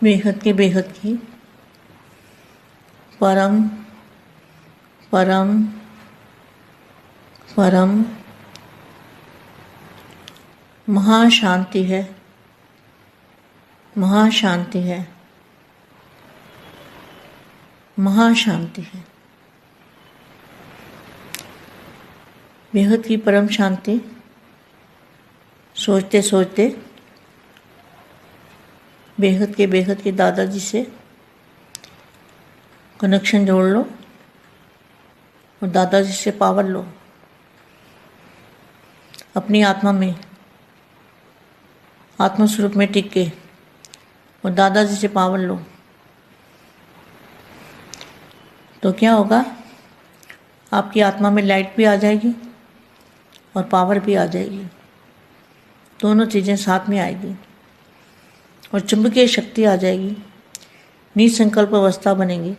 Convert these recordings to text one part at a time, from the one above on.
बेहद की परम परम परम महाशांति है, महाशांति है, महाशांति है। बेहद की परम शांति। सोचते सोचते बेहद के दादाजी से कनेक्शन जोड़ लो और दादाजी से पावर लो। अपनी आत्मा में, आत्म स्वरूप में टिक के और दादाजी से पावर लो तो क्या होगा? आपकी आत्मा में लाइट भी आ जाएगी और पावर भी आ जाएगी। दोनों चीज़ें साथ में आएगी और चुंबकीय शक्ति आ जाएगी। निसंकल्प अवस्था बनेगी।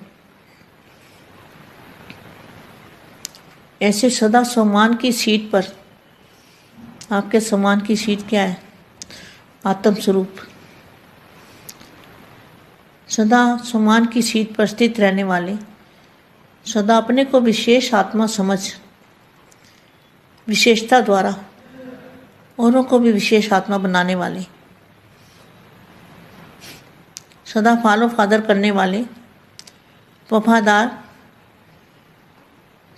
ऐसे सदा सम्मान की सीट पर, आपके सम्मान की सीट क्या है? आत्म स्वरूप। सदा सम्मान की सीट पर स्थित रहने वाले, सदा अपने को विशेष आत्मा समझ, विशेषता द्वारा औरों को भी विशेष आत्मा बनाने वाले, सदा फॉलो फादर करने वाले, वफादार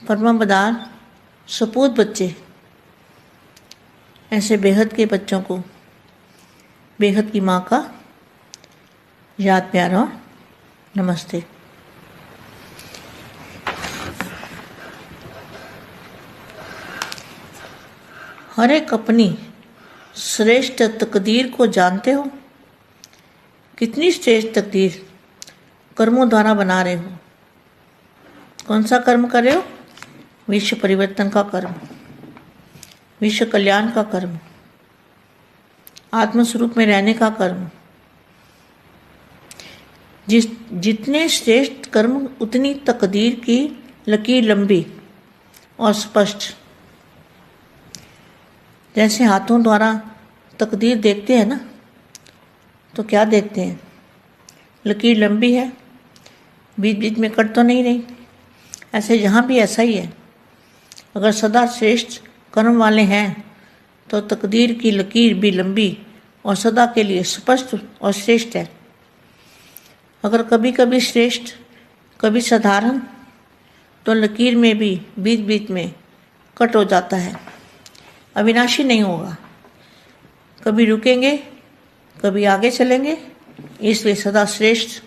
परमावदार सपूत बच्चे, ऐसे बेहद के बच्चों को बेहद की माँ का याद प्यार और नमस्ते। हर एक अपनी श्रेष्ठ तकदीर को जानते हो? कितनी श्रेष्ठ तकदीर कर्मों द्वारा बना रहे हो? कौन सा कर्म कर रहे हो? विश्व परिवर्तन का कर्म, विश्व कल्याण का कर्म, आत्मस्वरूप में रहने का कर्म। जितने श्रेष्ठ कर्म उतनी तकदीर की लकीर लंबी और स्पष्ट। जैसे हाथों द्वारा तकदीर देखते हैं ना, तो क्या देखते हैं? लकीर लंबी है, बीच बीच में कट तो नहीं रही। ऐसे यहाँ भी ऐसा ही है। अगर सदा श्रेष्ठ कर्म वाले हैं तो तकदीर की लकीर भी लंबी और सदा के लिए स्पष्ट और श्रेष्ठ है। अगर कभी कभी श्रेष्ठ, कभी साधारण, तो लकीर में भी बीच बीच में कट हो जाता है। अविनाशी नहीं होगा। कभी रुकेंगे, कभी आगे चलेंगे। इसलिए सदा श्रेष्ठ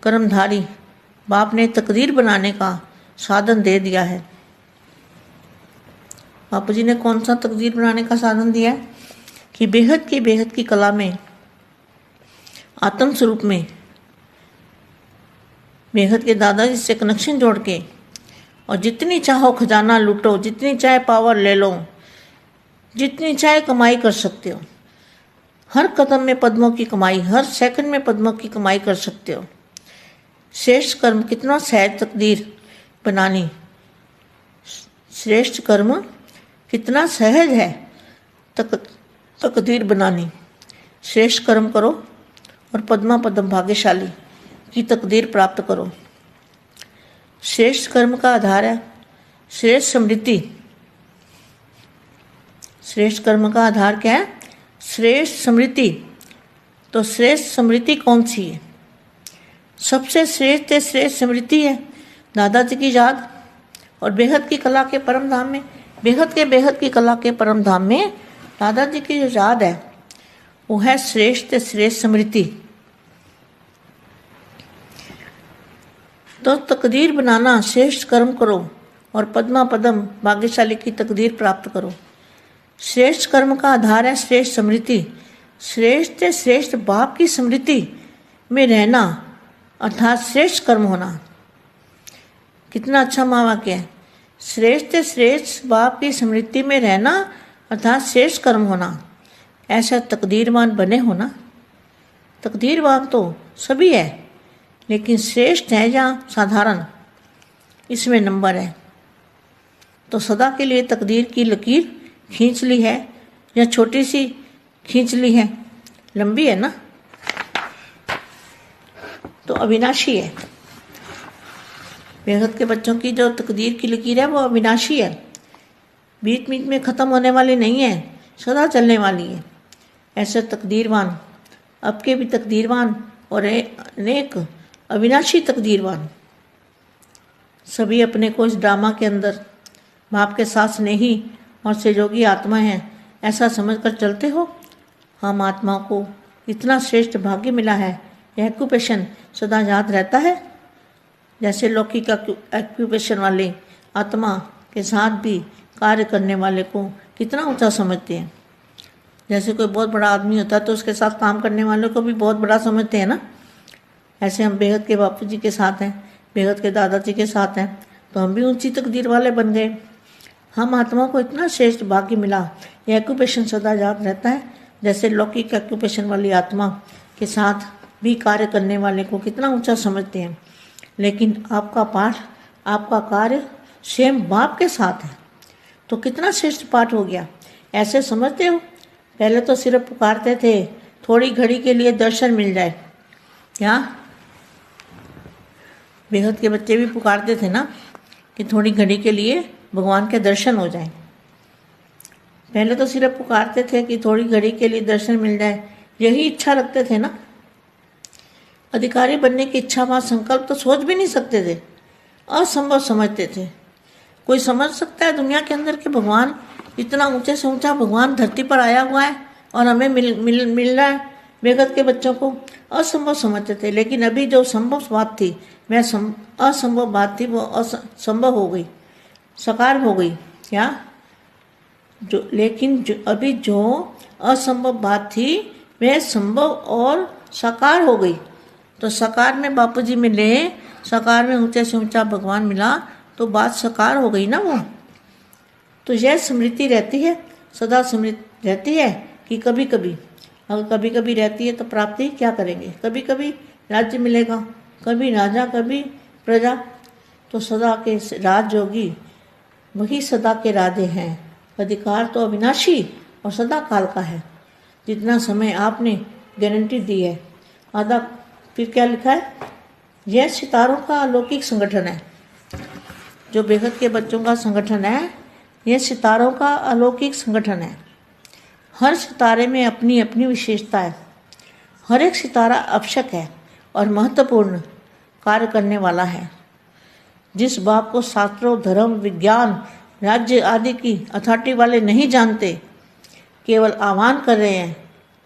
कर्मधारी बाप ने तकदीर बनाने का साधन दे दिया है। बापू जी ने कौन सा तकदीर बनाने का साधन दिया है? कि बेहद की कला में, आत्म स्वरूप में बेहद के दादाजी से कनेक्शन जोड़ के और जितनी चाहो खजाना लूटो, जितनी चाहे पावर ले लो, जितनी चाहे कमाई कर सकते हो। हर कदम में पद्मों की कमाई, हर सेकंड में पद्मों की कमाई कर सकते हो। श्रेष्ठ कर्म कितना सहज तकदीर बनानी। श्रेष्ठ कर्म कितना सहज है तकदीर बनानी। श्रेष्ठ कर्म करो और पद्मा पद्म भाग्यशाली की तकदीर प्राप्त करो। श्रेष्ठ कर्म का आधार है श्रेष्ठ समृद्धि। श्रेष्ठ कर्म का आधार क्या है? श्रेष्ठ समृद्धि। तो श्रेष्ठ समृद्धि कौन सी है? सबसे श्रेष्ठ समृद्धि है दादाजी की याद और बेहद की कला के परम धाम में, बेहद की कला के परम धाम में दादाजी की जो याद है वो है श्रेष्ठ समृद्धि। तो तकदीर बनाना, श्रेष्ठ कर्म करो और पद्मा पद्म भाग्यशाली की तकदीर प्राप्त करो। श्रेष्ठ कर्म का आधार है श्रेष्ठ समृद्धि। श्रेष्ठ बाप की समृद्धि में रहना अर्थात श्रेष्ठ कर्म होना। कितना अच्छा महावाक्य है। श्रेष्ठ बाप की समृद्धि में रहना अर्थात श्रेष्ठ कर्म होना। ऐसा तकदीरवान बने होना। तकदीरवान तो सभी है, लेकिन श्रेष्ठ है या साधारण, इसमें नंबर है। तो सदा के लिए तकदीर की लकीर खींच ली है या छोटी सी खींच ली है? लंबी है ना। तो अविनाशी है। बेहद के बच्चों की जो तकदीर की लकीर है वो अविनाशी है, बीच बीच में ख़त्म होने वाली नहीं है, सदा चलने वाली है। ऐसे तकदीरवान, अब के भी तकदीरवान और अनेक अविनाशी तकदीरवान सभी अपने को इस ड्रामा के अंदर बाप के साथ स्नेही और सहयोगी आत्मा हैं ऐसा समझकर चलते हो। हम आत्माओं को इतना श्रेष्ठ भाग्य मिला है, यह एक्यूपेशन सदा याद रहता है। जैसे लौकिक एक्यूपेशन वाले आत्मा के साथ भी कार्य करने वाले को कितना ऊंचा समझते हैं। जैसे कोई बहुत बड़ा आदमी होता है तो उसके साथ काम करने वाले को भी बहुत बड़ा समझते हैं ना। ऐसे हम बेहद के बापू जी के साथ हैं, बेहद के दादाजी के साथ हैं, तो हम भी ऊंची तकदीर वाले बन गए। हम आत्माओं को इतना श्रेष्ठ भाग्य मिला, यह एक्यूपेशन सदा याद रहता है। जैसे लौकिक एक्यूपेशन वाली आत्मा के साथ भी कार्य करने वाले को कितना ऊंचा समझते हैं, लेकिन आपका पाठ, आपका कार्य स्वयं बाप के साथ है तो कितना श्रेष्ठ पाठ हो गया। ऐसे समझते हो, पहले तो सिर्फ पुकारते थे थोड़ी घड़ी के लिए दर्शन मिल जाए। यहाँ बेहद के बच्चे भी पुकारते थे ना कि थोड़ी घड़ी के लिए भगवान के दर्शन हो जाए। पहले तो सिर्फ पुकारते थे कि थोड़ी घड़ी के लिए दर्शन मिल जाए, यही इच्छा रखते थे ना। अधिकारी बनने की इच्छा व संकल्प तो सोच भी नहीं सकते थे, असंभव समझते थे। कोई समझ सकता है दुनिया के अंदर कि भगवान इतना ऊंचे से ऊंचा भगवान धरती पर आया हुआ है और हमें मिल रहा है। बेगत के बच्चों को असंभव समझते थे, लेकिन अभी जो संभव बात थी, वह असंभव बात थी, वो असंभव हो गई, साकार हो गई। क्या लेकिन अभी जो असंभव बात थी वह संभव और साकार हो गई। तो साकार में बापू जी मिले, साकार में ऊंचे से ऊंचा भगवान मिला, तो बात साकार हो गई ना वो। तो यह स्मृति रहती है, सदा स्मृति रहती है कि कभी कभी, अगर कभी कभी रहती है तो प्राप्ति क्या करेंगे। कभी कभी राज्य मिलेगा, कभी राजा कभी प्रजा, तो सदा के राजयोगी वही सदा के राधे हैं। अधिकार तो अविनाशी और सदा काल का है। जितना समय आपने गारंटी दी है आधा, फिर क्या लिखा है, यह सितारों का अलौकिक संगठन है। जो बेहद के बच्चों का संगठन है, यह सितारों का अलौकिक संगठन है। हर सितारे में अपनी अपनी विशेषता है। हर एक सितारा आवश्यक है और महत्वपूर्ण कार्य करने वाला है। जिस बाप को शास्त्रों, धर्म, विज्ञान, राज्य आदि की अथॉरिटी वाले नहीं जानते, केवल आह्वान कर रहे हैं,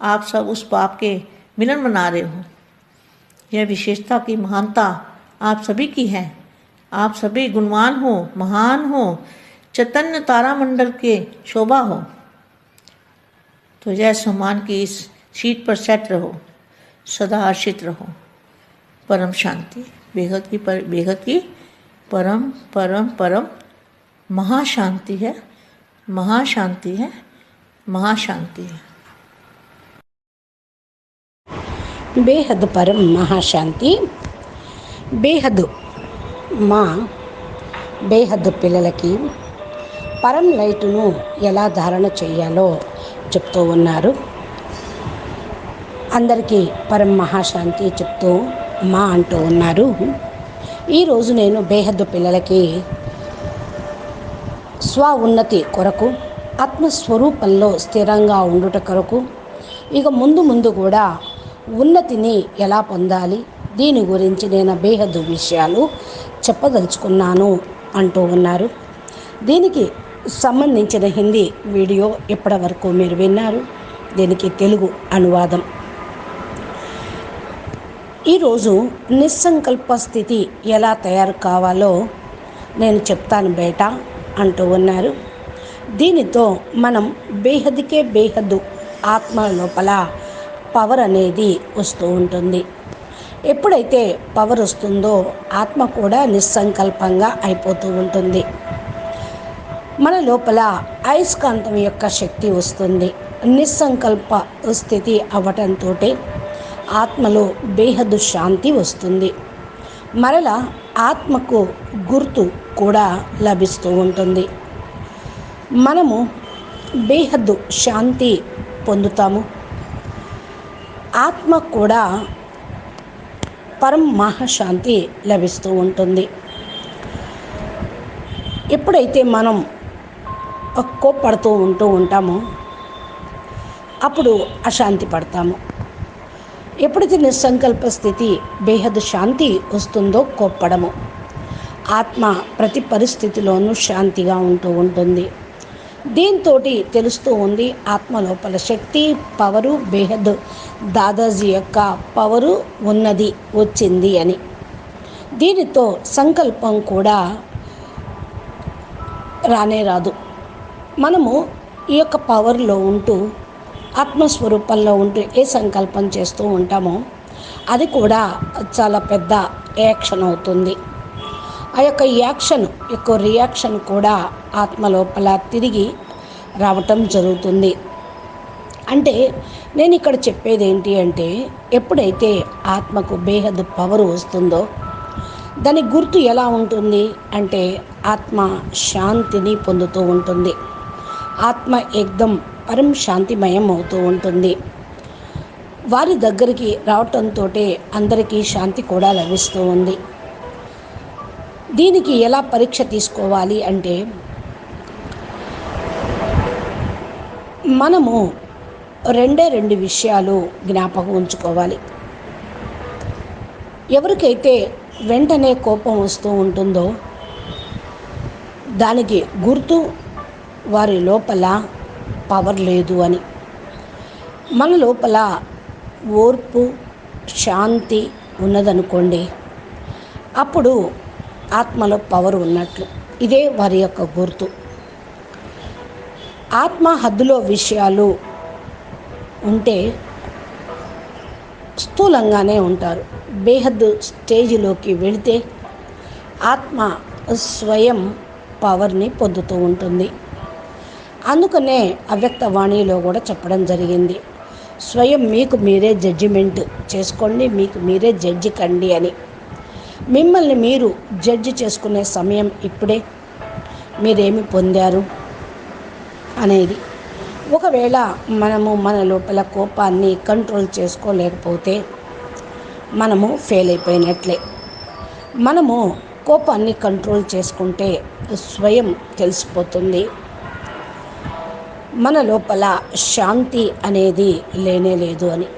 आप सब उस बाप के मिलन मना रहे हो। यह विशेषता की महानता आप सभी की है। आप सभी गुणवान हो, महान हो, चैतन्य तारामंडल के शोभा हो। तो यह सम्मान की इस सीट पर सेट रहो, सदा हर्षित रहो। परम शांति, बेहद की परम परम परम महाशांति है, महाशांति है, महाशांति है। బేహద్ పరం మహాశాంతి. బేహద్ మా బేహద్ పిల్లలకి పరం లైటును ఎలా ధారణ చేయాలో చెప్తూ ఉన్నారు. అందరికీ పరం మహాశాంతి చెప్తూ మా అంటూ ఉన్నారు. ఈరోజు నేను బేహద్ పిల్లలకి స్వ ఉన్నతి కొరకు, ఆత్మస్వరూపంలో స్థిరంగా ఉండుట కొరకు, ఇక ముందు కూడా ఉన్నతిని ఎలా పొందాలి, దీని గురించి నేను బేహద్దు విషయాలు చెప్పదలుచుకున్నాను అంటూ ఉన్నారు. దీనికి సంబంధించిన హిందీ వీడియో ఇప్పటి వరకు మీరు విన్నారు. దీనికి తెలుగు అనువాదం. ఈరోజు నిస్సంకల్ప స్థితి ఎలా తయారు కావాలో నేను చెప్తాను బేటా అంటూ ఉన్నారు. దీనితో మనం బేహద్కే బేహద్దు ఆత్మ లోపల పవర్ అనేది వస్తూ ఉంటుంది. ఎప్పుడైతే పవర్ వస్తుందో ఆత్మ కూడా నిస్సంకల్పంగా అయిపోతూ ఉంటుంది. మన లోపల అయస్కాంతం యొక్క శక్తి వస్తుంది. నిస్సంకల్ప స్థితి అవ్వటంతో ఆత్మలో బేహద్దు శాంతి వస్తుంది. మరలా ఆత్మకు గుర్తు కూడా లభిస్తూ ఉంటుంది. మనము బేహద్దు శాంతి పొందుతాము. ఆత్మ కూడా పరం మహాశాంతి లభిస్తూ ఉంటుంది. ఎప్పుడైతే మనం కోప్పడుతూ ఉంటామో అప్పుడు అశాంతి పడతాము. ఎప్పుడైతే నిస్సంకల్ప స్థితి బేహద్ శాంతి వస్తుందో కోప్పడము. ఆత్మ ప్రతి పరిస్థితిలోనూ శాంతిగా ఉంటూ ఉంటుంది. దీంతో తెలుస్తూ ఉంది ఆత్మ లోపల శక్తి, పవరు, బేహద్ దాదాజీ యొక్క పవరు ఉన్నది, వచ్చింది అని. దీనితో సంకల్పం కూడా రానే రాదు. మనము ఈ యొక్క పవర్లో ఉంటూ ఆత్మస్వరూపంలో ఉంటూ ఏ సంకల్పం చేస్తూ ఉంటామో అది కూడా చాలా పెద్ద యాక్షన్ అవుతుంది. ఆ యొక్క యాక్షన్ యొక్క రియాక్షన్ కూడా ఆత్మ లోపల తిరిగి రావటం జరుగుతుంది. అంటే నేను ఇక్కడ చెప్పేది ఏంటి అంటే, ఎప్పుడైతే ఆత్మకు బేహద్ పవర్ వస్తుందో దాని గుర్తు ఎలా ఉంటుంది అంటే ఆత్మ శాంతిని పొందుతూ ఉంటుంది. ఆత్మ ఏకదం పరం శాంతిమయం అవుతూ ఉంటుంది. వారి దగ్గరికి రావటంతో అందరికీ శాంతి కూడా లభిస్తూ ఉంది. దీనికి ఎలా పరీక్ష తీసుకోవాలి అంటే, మనము రెండు విషయాలు జ్ఞాపకం ఉంచుకోవాలి. ఎవరికైతే వెంటనే కోపం వస్తూ ఉంటుందో దానికి గుర్తు వారి లోపల పవర్ లేదు అని. మన లోపల ఓర్పు, శాంతి ఉన్నదనుకోండి, అప్పుడు ఆత్మలో పవర్ ఉన్నట్లు. ఇదే వారి యొక్క గుర్తు. ఆత్మ హద్దులో విషయాలు ఉంటే స్థూలంగానే ఉంటారు. బేహద్ స్టేజిలోకి వెళితే ఆత్మ స్వయం పవర్ని పొందుతూ ఉంటుంది. అందుకనే అవ్యక్త వాణిలో కూడా చెప్పడం జరిగింది, స్వయం మీకు మీరే జడ్జిమెంట్ చేసుకోండి, మీకు మీరే జడ్జి కండి అని. మిమ్మల్ని మీరు జడ్జి చేసుకునే సమయం ఇప్పుడే. మీరేమి పొందారు అనేది. ఒకవేళ మనము మన లోపల కోపాన్ని కంట్రోల్ చేసుకోలేకపోతే మనము ఫెయిల్ అయిపోయినట్లే. మనము కోపాన్ని కంట్రోల్ చేసుకుంటే స్వయం తెలిసిపోతుంది మన లోపల శాంతి అనేది లేనే లేదు అని.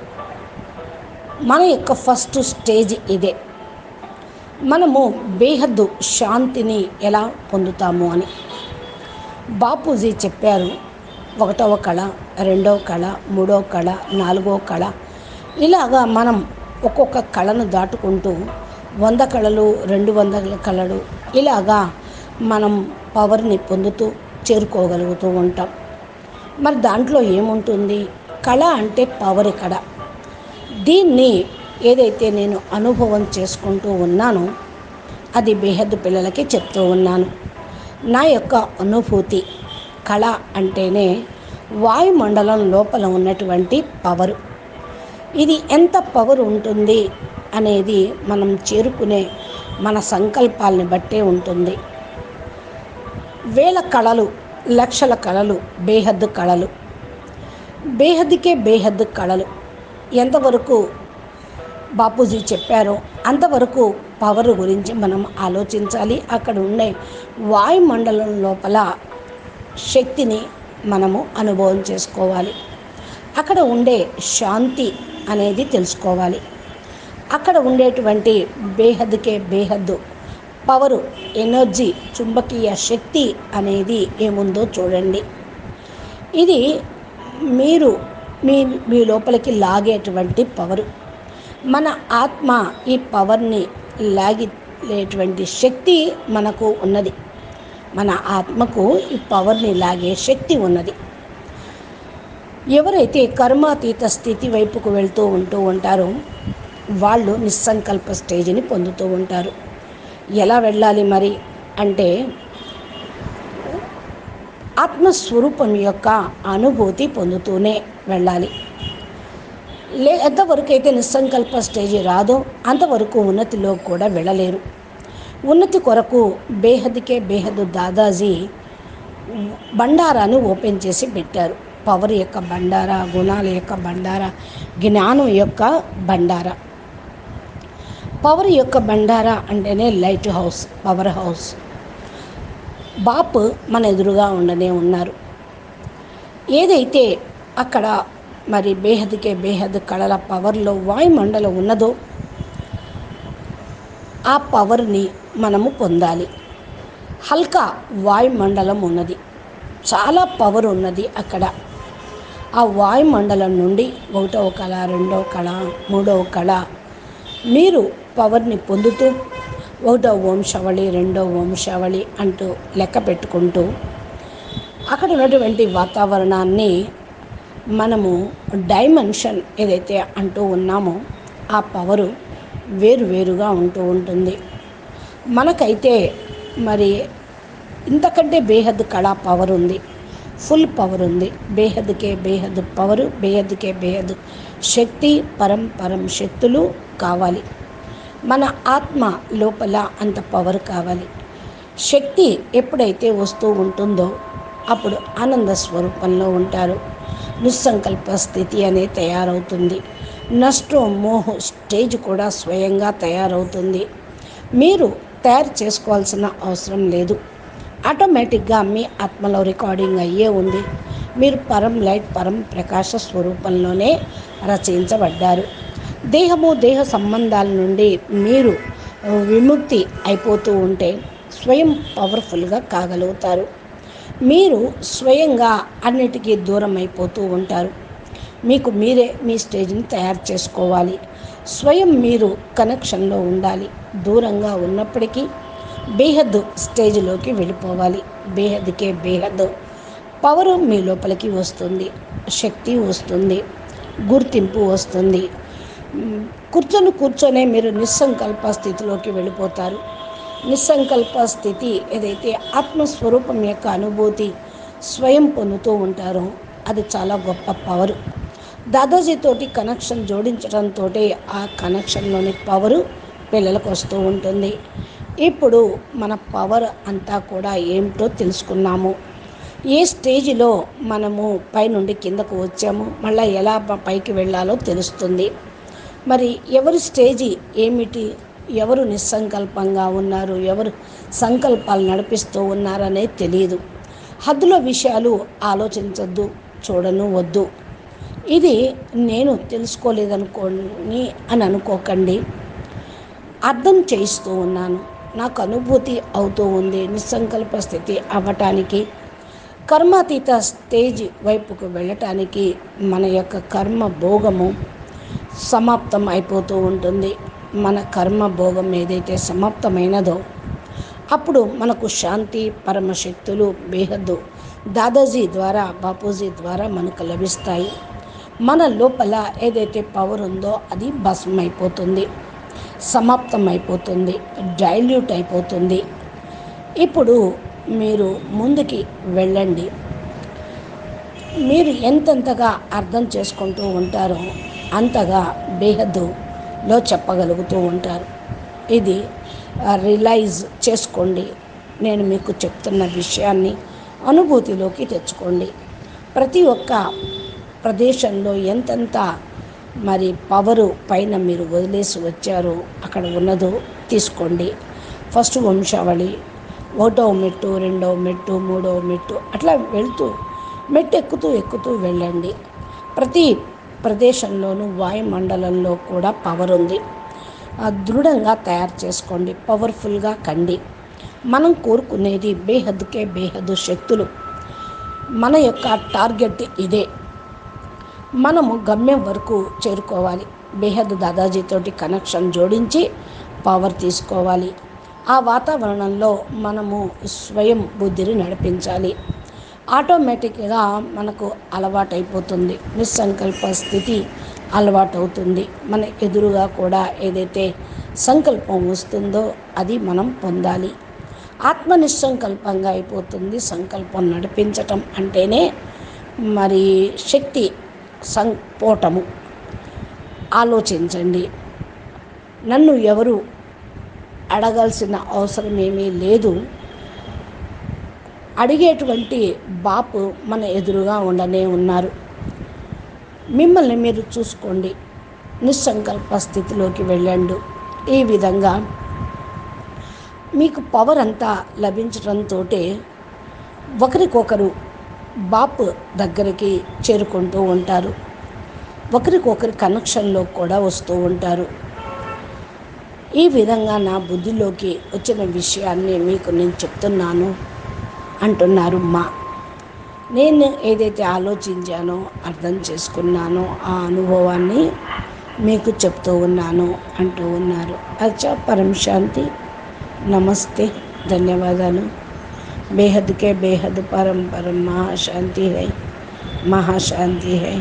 మన యొక్క ఫస్ట్ స్టేజ్ ఇదే. మనము బేహద్దు శాంతిని ఎలా పొందుతాము అని బాపూజీ చెప్పారు. 1వ కళ, 2వ కళ, 3వ కళ, 4వ కళ, ఇలాగా మనం ఒక్కొక్క కళను దాటుకుంటూ 100 కళలు, 200 కళలు, ఇలాగా మనం పవర్ని పొందుతూ చేరుకోగలుగుతూ ఉంటాం. మరి దాంట్లో ఏముంటుంది? కళ అంటే పవర్ కళ. దీన్ని ఏదైతే నేను అనుభవం చేసుకుంటూ ఉన్నానో అది బేహద్దు పిల్లలకి చెప్తూ ఉన్నాను. నా యొక్క అనుభూతి కళ అంటేనే వాయుమండలం లోపల ఉన్నటువంటి పవరు. ఇది ఎంత పవర్ ఉంటుంది అనేది మనం చేరుకునే మన సంకల్పాలని బట్టే ఉంటుంది. వేల కళలు, లక్షల కళలు బేహద్దు కళలు. బేహద్దుకే బేహద్దు కళలు. ఎంతవరకు బాపూజీ చెప్పారో అంతవరకు పవర్ గురించి మనం ఆలోచించాలి. అక్కడ ఉండే వాయుమండలం లోపల శక్తిని మనము అనుభవం చేసుకోవాలి. అక్కడ ఉండే శాంతి అనేది తెలుసుకోవాలి. అక్కడ ఉండేటువంటి బేహద్దుకే బేహద్దు పవరు, ఎనర్జీ, చుంబకీయ శక్తి అనేది ఏముందో చూడండి. ఇది మీరు మీ లోపలికి లాగేటువంటి పవరు. మన ఆత్మ ఈ పవర్ని లాగేటువంటి శక్తి మనకు ఉన్నది. మన ఆత్మకు ఈ పవర్ని లాగే శక్తి ఉన్నది. ఎవరైతే కర్మాతీత స్థితి వైపుకు వెళ్తూ ఉంటారో వాళ్ళు నిస్సంకల్ప స్టేజ్ని పొందుతూ ఉంటారు. ఎలా వెళ్ళాలి మరి అంటే, ఆత్మస్వరూపం యొక్క అనుభూతి పొందుతూనే వెళ్ళాలి. ఎంతవరకు అయితే నిస్సంకల్ప స్టేజీ రాదో అంతవరకు ఉన్నతిలో కూడా వెళ్ళలేరు. ఉన్నతి కొరకు బేహద్కే బేహద్ దాదాజీ బండారాన్ని ఓపెన్ చేసి పెట్టారు. పవర్ యొక్క బండారా, గుణాల యొక్క బండారా, జ్ఞానం యొక్క బండారా. పవర్ యొక్క బండారా అంటేనే లైట్ హౌస్, పవర్ హౌస్. బాపు మన ఎదురుగా ఉండనే ఉన్నారు. ఏదైతే అక్కడ మరి బేహద్కే బేహద్ కళల పవర్లో వాయుమండలం ఉన్నదో ఆ పవర్ని మనము పొందాలి. హల్కా వాయుమండలం ఉన్నది, చాలా పవర్ ఉన్నది అక్కడ. ఆ వాయుమండలం నుండి 1వ కళ, 2వ కళ, 3వ కళ మీరు పవర్ని పొందుతూ 1వ వంశావళి, 2వ వంశావళి అంటూ లెక్క పెట్టుకుంటూ అక్కడ ఉన్నటువంటి వాతావరణాన్ని మనము డైమెన్షన్ ఏదైతే అంటూ ఉన్నామో ఆ పవరు వేరువేరుగా ఉంటూ ఉంటుంది. మనకైతే మరి ఇంతకంటే బేహద్ కళా పవర్ ఉంది, ఫుల్ పవర్ ఉంది. బేహద్కే బేహద్ పవరు, బేహద్కే బేహద్ శక్తి, పరం శక్తులు కావాలి. మన ఆత్మ లోపల అంత పవర్ కావాలి. శక్తి ఎప్పుడైతే వస్తూ ఉంటుందో అప్పుడు ఆనంద స్వరూపంలో ఉంటారు. నిస్సంకల్ప స్థితి అనేది తయారవుతుంది. నష్టో మోహ స్టేజ్ కూడా స్వయంగా తయారవుతుంది. మీరు తయారు చేసుకోవాల్సిన అవసరం లేదు. ఆటోమేటిక్గా మీ ఆత్మలో రికార్డింగ్ అయ్యే ఉంది. మీరు పరం లైట్, పరం ప్రకాశ స్వరూపంలోనే రచయించబడ్డారు. దేహము, దేహ సంబంధాల నుండి మీరు విముక్తి అయిపోతూ ఉంటే స్వయం పవర్ఫుల్గా కాగలుగుతారు. మీరు స్వయంగా అన్నిటికీ దూరం అయిపోతూ ఉంటారు. మీకు మీరే మీ స్టేజ్ని తయారు చేసుకోవాలి. స్వయం మీరు కనెక్షన్లో ఉండాలి. దూరంగా ఉన్నప్పటికీ బేహద్ స్టేజ్లోకి వెళ్ళిపోవాలి. బేహద్కే బేహద్ పవరు మీ లోపలికి వస్తుంది, శక్తి వస్తుంది, గుర్తింపు వస్తుంది. కూర్చొనే మీరు నిస్సంకల్ప స్థితిలోకి వెళ్ళిపోతారు. నిస్సంకల్ప స్థితి ఏదైతే ఆత్మస్వరూపం యొక్క అనుభూతి స్వయం పొందుతూ ఉంటారో అది చాలా గొప్ప పవరు. దాదాజీతోటి కనెక్షన్ జోడించడంతో ఆ కనెక్షన్లోని పవరు పిల్లలకు వస్తూ ఉంటుంది. ఇప్పుడు మన పవర్ అంతా కూడా ఏమిటో తెలుసుకున్నాము. ఏ స్టేజిలో మనము పైనుండి కిందకు వచ్చాము, మళ్ళీ ఎలా పైకి వెళ్ళాలో తెలుస్తుంది. మరి ఎవరి స్టేజి ఏమిటి, ఎవరు నిస్సంకల్పంగా ఉన్నారు, ఎవరు సంకల్పాలు నడిపిస్తూ ఉన్నారనేది తెలియదు. హద్దులో విషయాలు ఆలోచించొద్దు, చూడను వద్దు. ఇది నేను తెలుసుకోలేదనుకోని అని అనుకోకండి. అర్థం చేయిస్తూ ఉన్నాను. నాకు అనుభూతి అవుతూ ఉంది. నిస్సంకల్ప స్థితి అవ్వటానికి, కర్మాతీత స్టేజ్ వైపుకు వెళ్ళటానికి మన యొక్క కర్మ భోగము సమాప్తం అయిపోతూ ఉంటుంది. మన కర్మ భోగం ఏదైతే సమాప్తమైనదో అప్పుడు మనకు శాంతి, పరమశక్తులు బేహద్దు దాదాజీ ద్వారా, బాపూజీ ద్వారా మనకు లభిస్తాయి. మన లోపల ఏదైతే పవర్ ఉందో అది భస్మం అయిపోతుంది, సమాప్తం అయిపోతుంది, డైల్యూట్ అయిపోతుంది. ఇప్పుడు మీరు ముందుకి వెళ్ళండి. మీరు ఎంతెంతగా అర్థం చేసుకుంటూ ఉంటారో అంతగా బేహద్దులో చెప్పగలుగుతూ ఉంటారు. ఇది రియలైజ్ చేసుకోండి. నేను మీకు చెప్తున్న విషయాన్ని అనుభూతిలోకి తెచ్చుకోండి. ప్రతి ఒక్క ప్రదేశంలో ఎంతెంత మరి పవరు పైన మీరు వదిలేసి వచ్చారో అక్కడ ఉన్నదో తీసుకోండి. ఫస్ట్ వంశావళి, 1వ మెట్టు, 2వ మెట్టు, 3వ మెట్టు అట్లా వెళ్తూ మెట్టు ఎక్కుతూ వెళ్ళండి. ప్రతి ప్రదేశంలోనూ వాయుమండలంలో కూడా పవర్ ఉంది. దృఢంగా తయారు చేసుకోండి, పవర్ఫుల్గా కండి. మనం కోరుకునేది బేహద్కే బేహద్దు శక్తులు. మన యొక్క టార్గెట్ ఇదే. మనము గమ్యం వరకు చేరుకోవాలి. బేహద్ దాదాజీతోటి కనెక్షన్ జోడించి పవర్ తీసుకోవాలి. ఆ వాతావరణంలో మనము స్వయం బుద్ధిని నడిపించాలి. ఆటోమేటిక్గా మనకు అలవాటైపోతుంది. నిస్సంకల్ప స్థితి అలవాటవుతుంది. మన ఎదురుగా కూడా ఏదైతే సంకల్పం వస్తుందో అది మనం పొందాలి. ఆత్మ నిస్సంకల్పంగా అయిపోతుంది. సంకల్పం నడిపించటం అంటేనే మరి శక్తి సంపోటము. ఆలోచించండి. నన్ను ఎవరు అడగాల్సిన అవసరం ఏమీ లేదు. అడిగేటువంటి బాపు మన ఎదురుగా ఉండనే ఉన్నారు. మిమ్మల్ని మీరు చూసుకోండి. నిస్సంకల్ప స్థితిలోకి వెళ్ళండి. ఈ విధంగా మీకు పవర్ అంతా లభించడంతో ఒకరికొకరు బాపు దగ్గరికి చేరుకుంటూ ఉంటారు. ఒకరికొకరి కనెక్షన్లో కూడా వస్తూ ఉంటారు. ఈ విధంగా నా బుద్ధిలోకి వచ్చిన విషయాన్ని మీకు నేను చెప్తున్నాను అంటున్నారు మా. నేను ఏదైతే ఆలోచించానో, అర్థం చేసుకున్నానో ఆ అనుభవాన్ని మీకు చెప్తూ ఉన్నాను అంటూ ఉన్నారు. అచ్చా, పరం శాంతి. నమస్తే, ధన్యవాదాలు. बेहद के बेहद परम परम महाशांति है, महाशांति है,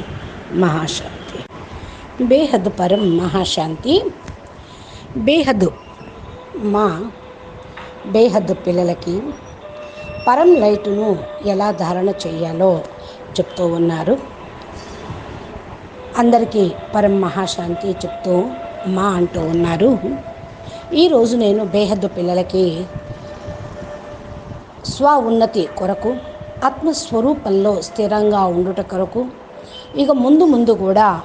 महाशांति. बेहद परम महाशांति. బేహద్దు మా బేహద్దు పిల్లలకి పరం లైటును ఎలా ధారణ చేయాలో చెప్తూ ఉన్నారు. అందరికీ పరం మహాశాంతి చెప్తూ మా అంటూ ఉన్నారు. ఈరోజు నేను బేహద్దు పిల్లలకి స్వ ఉన్నతి కొరకు, ఆత్మస్వరూపంలో స్థిరంగా ఉండుట కొరకు, ఇక ముందు కూడా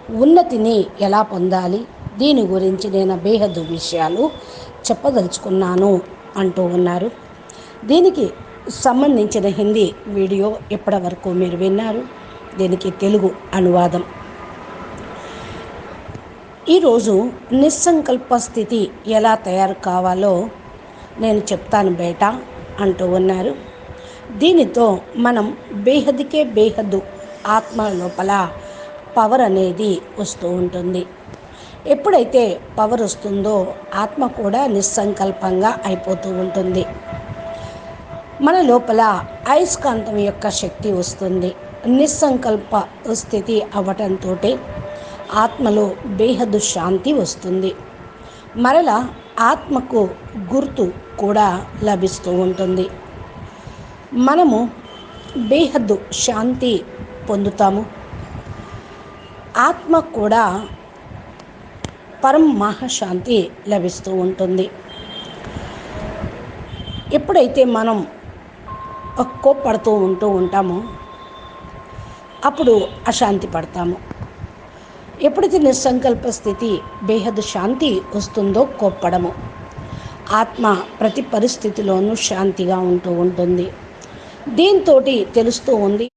ఉన్నతిని ఎలా పొందాలి, దీని గురించి నేను బేహద్దు విషయాలు చెప్పదలుచుకున్నాను అంటూ ఉన్నారు. దీనికి సంబంధించిన హిందీ వీడియో ఇప్పటి వరకు మీరు విన్నారు. దీనికి తెలుగు అనువాదం. ఈరోజు నిస్సంకల్ప స్థితి ఎలా తయారు కావాలో నేను చెప్తాను బేటా అంటూ ఉన్నారు. దీనితో మనం బేహద్కే బేహద్దు ఆత్మ లోపల పవర్ అనేది వస్తూ ఉంటుంది. ఎప్పుడైతే పవర్ వస్తుందో ఆత్మ కూడా నిస్సంకల్పంగా అయిపోతూ ఉంటుంది. మన లోపల అయస్కాంతం యొక్క శక్తి వస్తుంది. నిస్సంకల్ప స్థితి అవ్వటంతో ఆత్మలో బేహద్దు శాంతి వస్తుంది. మరలా ఆత్మకు గుర్తు కూడా లభిస్తూ ఉంటుంది. మనము బేహద్దు శాంతి పొందుతాము. ఆత్మ కూడా పరం మహాశాంతి లభిస్తూ ఉంటుంది. ఎప్పుడైతే మనం కోప్పడుతూ ఉంటామో అప్పుడు అశాంతి పడతాము. ఎప్పుడైతే నిస్సంకల్ప స్థితి బేహద్దు శాంతి వస్తుందో కోప్పడము. ఆత్మ ప్రతి పరిస్థితిలోనూ శాంతిగా ఉంటూ ఉంటుంది. దీంతో తెలుస్తూ ఉంది